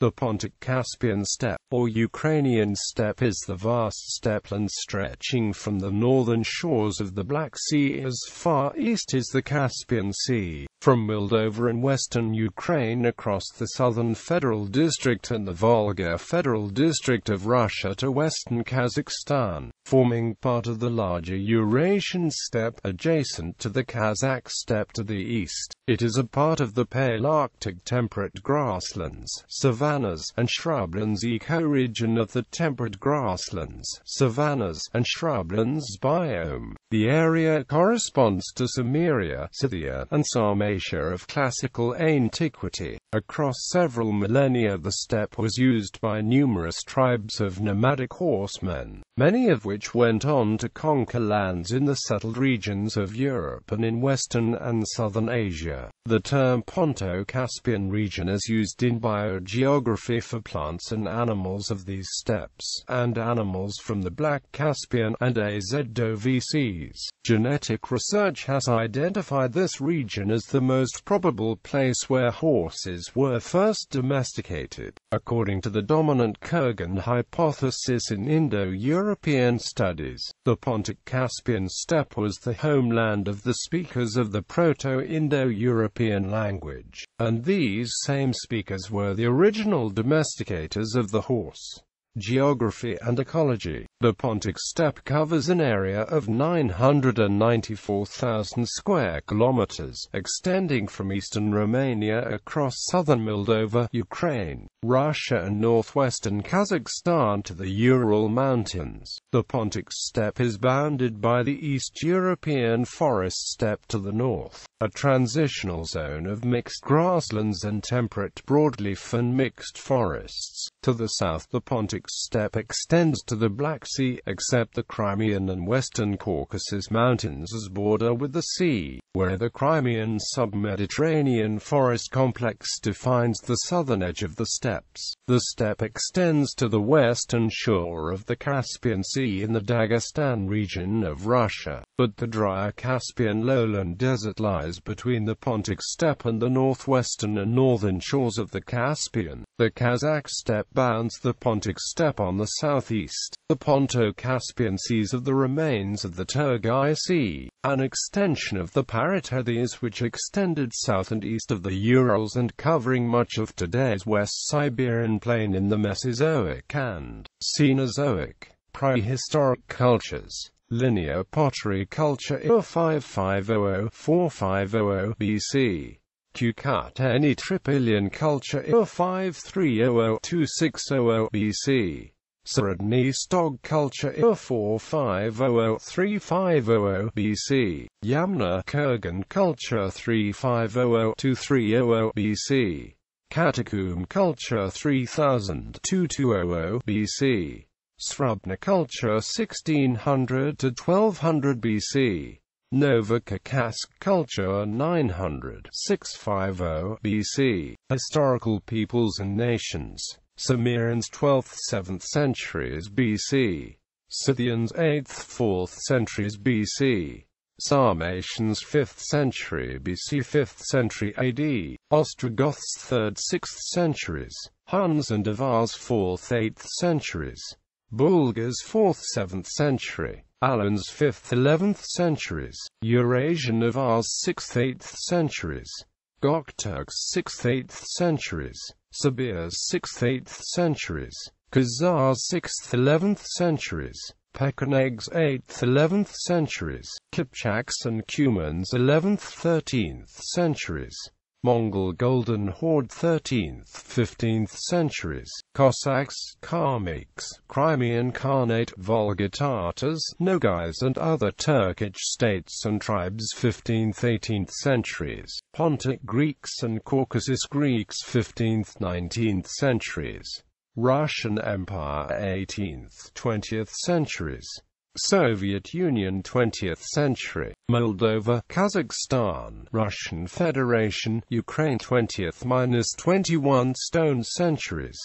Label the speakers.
Speaker 1: The Pontic Caspian steppe, or Ukrainian steppe, is the vast steppeland stretching from the northern shores of the Black Sea as far east as the Caspian Sea, from Moldova in western Ukraine across the southern Federal District and the Volga Federal District of Russia to western Kazakhstan, forming part of the larger Eurasian steppe adjacent to the Kazakh steppe to the east. It is a part of the Palearctic temperate grasslands, savannas, and shrublands ecoregion of the temperate grasslands, savannas, and shrublands biome. The area corresponds to Cimmeria, Scythia, and Sarmatia of classical antiquity. Across several millennia the steppe was used by numerous tribes of nomadic horsemen, many of which went on to conquer lands in the settled regions of Europe and in western and southern Asia. The term Ponto-Caspian region is used in biogeography for plants and animals of these steppes, and animals from the Black Caspian and east.It seas. Genetic research has identified this region as the most probable place where horses were first domesticated, according to the dominant Kurgan hypothesis in Indo-European studies. The Pontic Caspian steppe was the homeland of the speakers of the Proto-Indo-European language, and these same speakers were the original domesticators of the horse. Geography and ecology. The Pontic steppe covers an area of 994,000 square kilometers, extending from eastern Romania across southern Moldova, Ukraine, Russia and northwestern Kazakhstan to the Ural Mountains. The Pontic steppe is bounded by the East European forest steppe to the north, a transitional zone of mixed grasslands and temperate broadleaf and mixed forests. To the south the Pontic steppe extends to the Black Sea, except the Crimean and Western Caucasus Mountains as border with the sea, where the Crimean sub-Mediterranean forest complex defines the southern edge of the steppes. The steppe extends to the western shore of the Caspian Sea in the Dagestan region of Russia, but the drier Caspian lowland desert lies between the Pontic steppe and the northwestern and northern shores of the Caspian. The Kazakh steppe bounds the Pontic steppe on the southeast. The Ponto-Caspian Seas of the remains of the Turgai Sea, an extension of the Palearctic which extended south and east of the Urals and covering much of today's West Siberian plain in the Mesozoic and Cenozoic. Prehistoric cultures. Linear pottery culture 5500–4500 BC. Cucuteni Trypillian culture 5300–2600 BC. Saradni Stog culture 4500–350 BC. Yamna Kurgan culture 350–300 BC. Catacomb culture 3000–200 BC. Srubna culture 1600–1200 BC. Novocaucasian culture 900–650 BC. Historical peoples and nations. Cimmerians 12th–7th centuries BC. Scythians 8th–4th centuries BC. Sarmatians 5th century BC 5th century AD. Ostrogoths 3rd–6th centuries. Huns and Avars 4th–8th centuries. Bulgars 4th–7th century. Alans 5th–11th centuries. Eurasian Avars 6th–8th centuries. Gokturks 6th–8th centuries. Sabirs 6th–8th centuries. Khazars 6th–11th centuries. Pechenegs 8th–11th centuries. Kipchaks and Cumans 11th–13th centuries. Mongol Golden Horde 13th–15th centuries. Cossacks, Kalmyks, Crimean Khanate, Volga Tatars, Nogais and other Turkic states and tribes 15th–18th centuries. Pontic Greeks and Caucasus Greeks 15th–19th centuries. Russian Empire 18th–20th centuries. Soviet Union 20th century. Moldova, Kazakhstan, Russian Federation, Ukraine 20th–21st centuries.